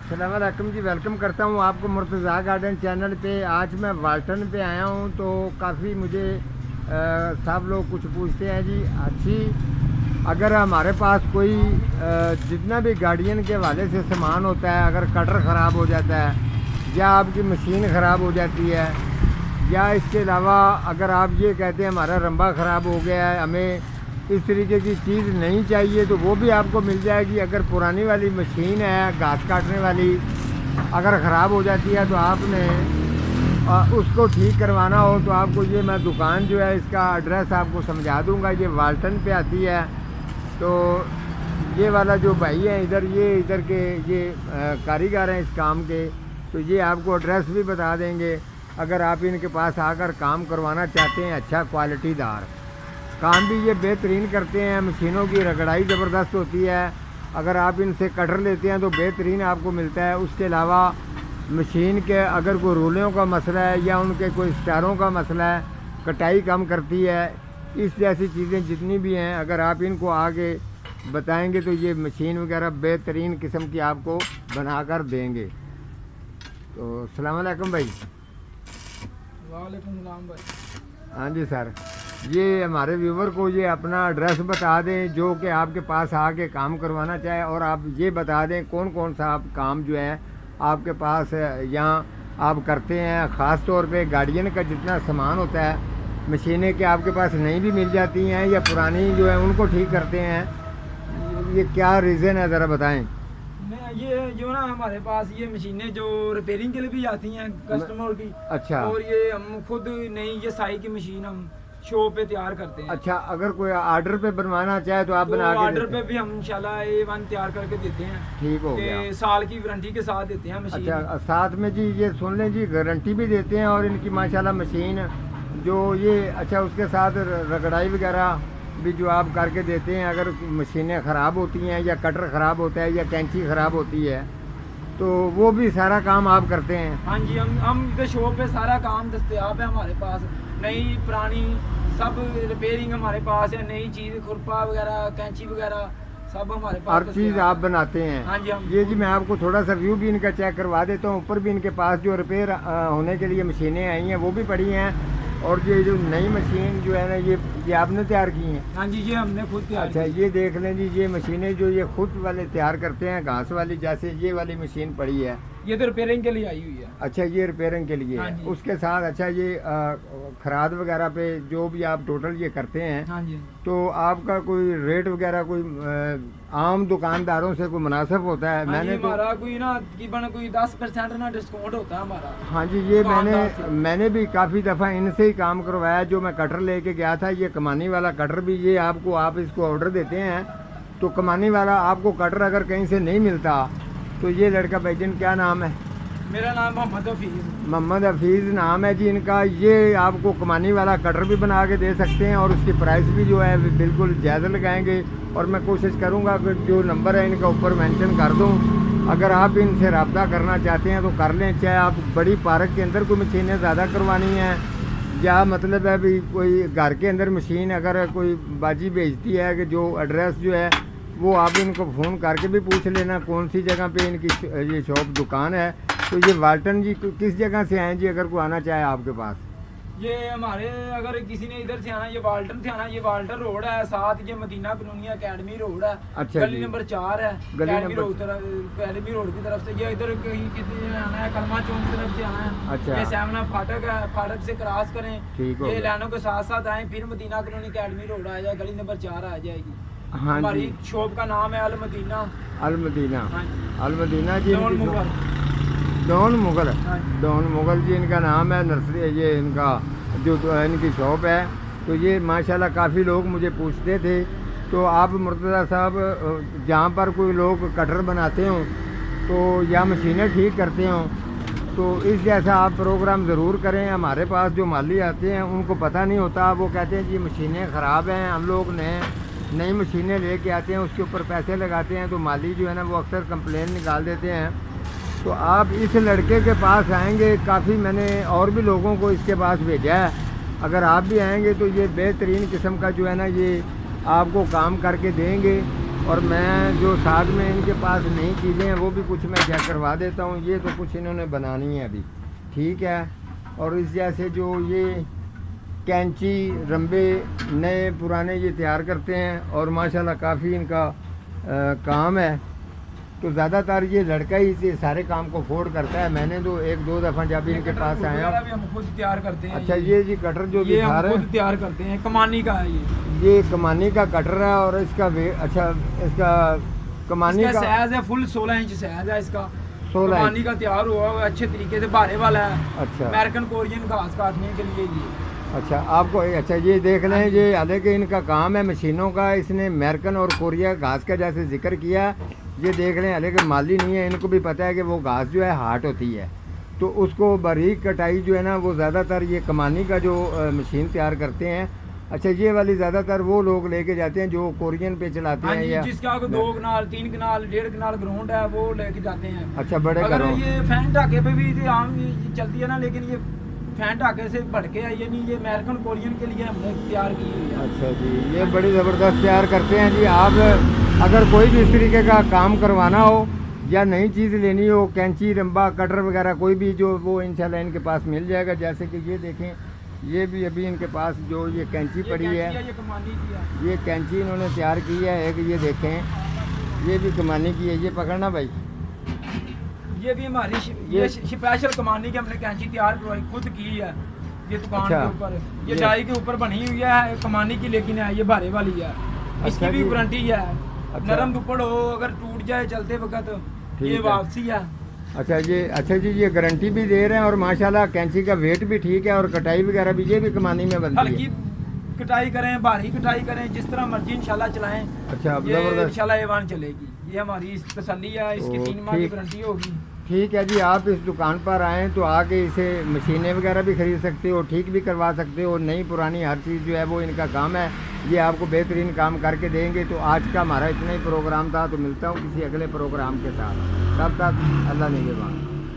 अस्सलाम वालेकुम जी, वेलकम करता हूँ आपको मुर्तज़ा गार्डन चैनल पे। आज मैं वाल्टन पे आया हूँ तो काफ़ी मुझे सब लोग कुछ पूछते हैं जी अच्छी, अगर हमारे पास कोई जितना भी गार्डियन के हवाले से सामान होता है, अगर कटर ख़राब हो जाता है या आपकी मशीन ख़राब हो जाती है, या इसके अलावा अगर आप ये कहते हैं हमारा रंबा ख़राब हो गया है, हमें इस तरीके की चीज़ नहीं चाहिए, तो वो भी आपको मिल जाएगी। अगर पुरानी वाली मशीन है घास काटने वाली, अगर ख़राब हो जाती है तो आपने उसको ठीक करवाना हो तो आपको ये मैं दुकान जो है इसका एड्रेस आपको समझा दूंगा। ये वाल्टन पे आती है। तो ये वाला जो भाई है इधर, ये इधर के ये कारीगर हैं इस काम के, तो ये आपको एड्रेस भी बता देंगे। अगर आप इनके पास आकर काम करवाना चाहते हैं, अच्छा क्वालिटीदार काम भी ये बेहतरीन करते हैं। मशीनों की रगड़ाई ज़बरदस्त होती है। अगर आप इनसे कटर लेते हैं तो बेहतरीन आपको मिलता है। उसके अलावा मशीन के अगर कोई रूलों का मसला है या उनके कोई स्टारों का मसला है, कटाई कम करती है, इस जैसी चीज़ें जितनी भी हैं, अगर आप इनको आगे बताएंगे तो ये मशीन वगैरह बेहतरीन किस्म की आपको बना कर देंगे। तो अस्सलाम वालेकुम भाई। वालेकुम सलाम भाई। हाँ जी सर, ये हमारे व्यूवर को ये अपना एड्रेस बता दें जो कि आपके पास आके काम करवाना चाहे, और आप ये बता दें कौन कौन सा आप काम जो है आपके पास यहाँ आप करते हैं। ख़ास तौर पे गार्डियन का जितना सामान होता है, मशीनें के आपके पास नहीं भी मिल जाती हैं या पुरानी जो है उनको ठीक करते हैं, ये क्या रीज़न है ज़रा बताएं। ये जो ना हमारे पास ये मशीनें जो रिपेयरिंग के लिए भी आती हैं कस्टमर की। अच्छा। और ये हम खुद नहीं, ये साई की मशीन हम शो पे तैयार करते हैं। अच्छा, अगर कोई आर्डर पे बनवाना चाहे तो आप तो बना के ऑर्डर देते पे हैं? भी हम इंशाल्लाह A1 तैयार करके देते हैं। ठीक हो गया। साल की वारंटी के साथ देते हैं मशीन। अच्छा, साथ में जी ये सुन लें जी गारंटी भी देते हैं, और इनकी माशाल्लाह मशीन जो ये अच्छा उसके साथ रगड़ाई वगैरह भी जो आप करके देते हैं। अगर मशीनें ख़राब होती हैं या कटर ख़राब होता है या कैंची ख़राब होती है तो वो भी सारा काम आप करते हैं? हाँ जी, हम शो पे सारा काम दस्तयाब है हमारे पास। नई पुरानी सब रिपेयरिंग हमारे पास है। नई चीज़ खुरपा वगैरह, कैंची वगैरह सब हमारे पास हर चीज़ आप बनाते हैं? हाँ जी। ये जी मैं आपको थोड़ा सा व्यू भी इनका चेक करवा देता हूँ। ऊपर भी इनके पास जो रिपेयर होने के लिए मशीनें आई हैं वो भी पड़ी हैं, और ये जो नई मशीन जो है ना ये आपने तैयार की हैं? हाँ जी, ये हमने खुद तैयार अच्छा, ये देख लें जी, ये मशीनें जो ये खुद वाले तैयार करते हैं घास वाली, जैसे ये वाली मशीन पड़ी है, ये तो रिपेयरिंग के लिए आई हुई है। अच्छा ये रिपेयरिंग के लिए हाँ है। जी। उसके साथ अच्छा ये खराद वगैरह पे जो भी आप टोटल ये करते हैं, हाँ जी। तो आपका कोई रेट वगैरह कोई आम दुकानदारों से कोई मुनासिब होता है? हाँ मैंने जी, हमारा कोई ना तकरीबन कोई 10% ना डिस्काउंट होता है हमारा। हाँ जी, ये दुकानदार से। मैंने भी काफ़ी दफ़ा इनसे ही काम करवाया। जो मैं कटर लेके गया था, ये कमानी वाला कटर भी ये आपको आप इसको ऑर्डर देते हैं तो कमानी वाला आपको कटर अगर कहीं से नहीं मिलता तो ये लड़का भाईजान क्या नाम है? मेरा नाम मोहम्मद हफीज़। मोहम्मद हफीज़ नाम है जी इनका। ये आपको कमानी वाला कटर भी बना के दे सकते हैं, और उसकी प्राइस भी जो है बिल्कुल जायज़ लगाएंगे। और मैं कोशिश करूँगा कि जो नंबर है इनका ऊपर मेंशन कर दूँ, अगर आप इनसे रब्ता करना चाहते हैं तो कर लें। चाहे आप बड़ी पार्क के अंदर कोई मशीनें ज़्यादा करवानी हैं, या मतलब है भी कोई घर के अंदर मशीन अगर कोई बाजी भेजती है कि जो एड्रेस जो है वो आप इनको फ़ोन करके भी पूछ लेना कौन सी जगह पे इनकी ये शॉप दुकान है। तो ये वाल्टन जी किस जगह से आए जी, अगर कोई आना चाहे आपके पास? ये हमारे अगर किसी ने इधर से आना, ये वाल्टन से आना, ये वाल्टन रोड है, साथ ये मदीना कॉलोनी अकेडमी रोड है। अच्छा, गली जी। नंबर 4 है। गली अकेडमी नंबर अकेडमी रोड की तरफ से ये इधर कहीं किसी ने आना है, कलमा चौक की तरफ से आना है। अच्छा। ये सामना फाटक है, फाटक से क्रॉस करें, ठीक हो ये गया। लाइनों के साथ साथ आए, फिर मदीना कॉलोनी अकेडमी रोड आ जाए, गली नंबर 4 आ जाएगी। हाँ हमारी जी। शॉप का नाम है अल मदीना। अल मदीना। हाँ जी। अल मदीना जी। डॉन मुगल। डॉन मुगल। हाँ जी। डॉन मुगल जी इनका नाम है। नर्सरी ये इनका जो इनकी शॉप है। तो ये माशाल्लाह काफ़ी लोग मुझे पूछते थे, तो आप मुर्तज़ा साहब जहाँ पर कोई लोग कटर बनाते हों तो या मशीनें ठीक करते हों तो इस जैसा आप प्रोग्राम ज़रूर करें। हमारे पास जो माली आते हैं उनको पता नहीं होता, वो कहते हैं जी मशीनें ख़राब हैं, हम लोग नई मशीनें लेके आते हैं, उसके ऊपर पैसे लगाते हैं, तो माली जो है ना वो अक्सर कंप्लेन निकाल देते हैं। तो आप इस लड़के के पास आएंगे, काफ़ी मैंने और भी लोगों को इसके पास भेजा है, अगर आप भी आएंगे तो ये बेहतरीन किस्म का जो है ना ये आपको काम करके देंगे। और मैं जो साथ में इनके पास नई चीज़ें हैं वो भी कुछ मैं चेक करवा देता हूँ। ये तो कुछ इन्होंने बनानी है अभी, ठीक है। और इस जैसे जो ये कैंची रंबे नए पुराने ये तैयार करते हैं और माशाल्लाह काफ़ी इनका काम है। तो ज़्यादातर ये लड़का ही से सारे काम को अफोर्ड करता है। मैंने तो एक दो दफ़ा जब इनके पास आया, हम खुद तैयार करते हैं। अच्छा ये जी कटर जो ये दिखा हम रहे खुद हैं तैयार करते हैं, कमानी का है ये कमानी का कटर है। और इसका अच्छा इसका कमानी इसका का साइज है फुल 16 इंच साइज है इसका। 16 कमानी का तैयार हुआ हुआ अच्छे तरीके से भारे वाला है। अच्छा अमेरिकन कोरियन घास काटने के लिए ये। अच्छा आपको अच्छा ये देख लें, ये हालांकि इनका काम है मशीनों का। इसने अमेरिकन और कोरिया घास का जैसे जिक्र किया, ये देख लें हालांकि माली नहीं है, इनको भी पता है कि वो घास जो है हार्ड होती है, तो उसको बारीक कटाई जो है ना वो ज़्यादातर ये कमानी का जो मशीन तैयार करते हैं। अच्छा ये वाली ज़्यादातर वो लोग लेके जाते हैं जो कोरियन पे चलाते हैं या जिसका 2 कनाल 3 कनाल 1.5 कनाल ग्राउंड है वो लेके जाते हैं। अच्छा बड़े अगर करो ये फैन ढाके पे भी आम ये चलती है ना, लेकिन ये फैन ढाके से भटके है ये नहीं, ये अमेरिकन कोरियन के लिए हमने तैयार की हुई है। अच्छा जी ये बड़ी ज़बरदस्त तैयार करते हैं जी। आप अगर कोई भी इस तरीके का काम करवाना हो या नई चीज़ लेनी हो, कैंची रंबा कटर वगैरह कोई भी जो वो इंशाल्लाह इनके पास मिल जाएगा। जैसे कि ये देखें, ये भी अभी इनके पास जो ये कैंची पड़ी है, ये कमानी की है। ये कैंची इन्होंने तैयार की है एक। ये देखें ये भी कमानी की है, ये पकड़ना भाई। ये भी हमारी ये स्पेशल कमानी की हमने कैंची तैयार करवाई खुद की है। ये दुकान अच्छा, के ऊपर ये डाई के ऊपर बनी हुई है कमानी की, लेकिन है ये भारे वाली है। इसकी अच्छा भी जी। गारंटी है। अच्छा। नरम दुपड़ हो अगर टूट जाए चलते वक्त ठीक ये है। वापसी है। अच्छा जी ये गारंटी भी दे रहे हैं और माशाल्लाह कैंची का वेट भी ठीक है और कटाई वगैरह भी ये भी कमानी में बनती हल्की है। कटाई करें भारी कटाई करें जिस तरह मर्जी इंशाल्लाह चलाएं। अच्छा ये ज़बरदस्त, इंशाल्लाह एवान चलेगी। ये हमारी तसल्ली है, इसकी तो 3 माह की ठीक। गारंटी होगी। ठीक है जी। आप इस दुकान पर आएँ तो आके इसे मशीनें वगैरह भी ख़रीद सकते हो, ठीक भी करवा सकते हो। नई पुरानी हर चीज़ जो है वो इनका काम है, ये आपको बेहतरीन काम करके देंगे। तो आज का हमारा इतना ही प्रोग्राम था, तो मिलता हूँ किसी अगले प्रोग्राम के साथ। तब तक अल्लाह निगहबान।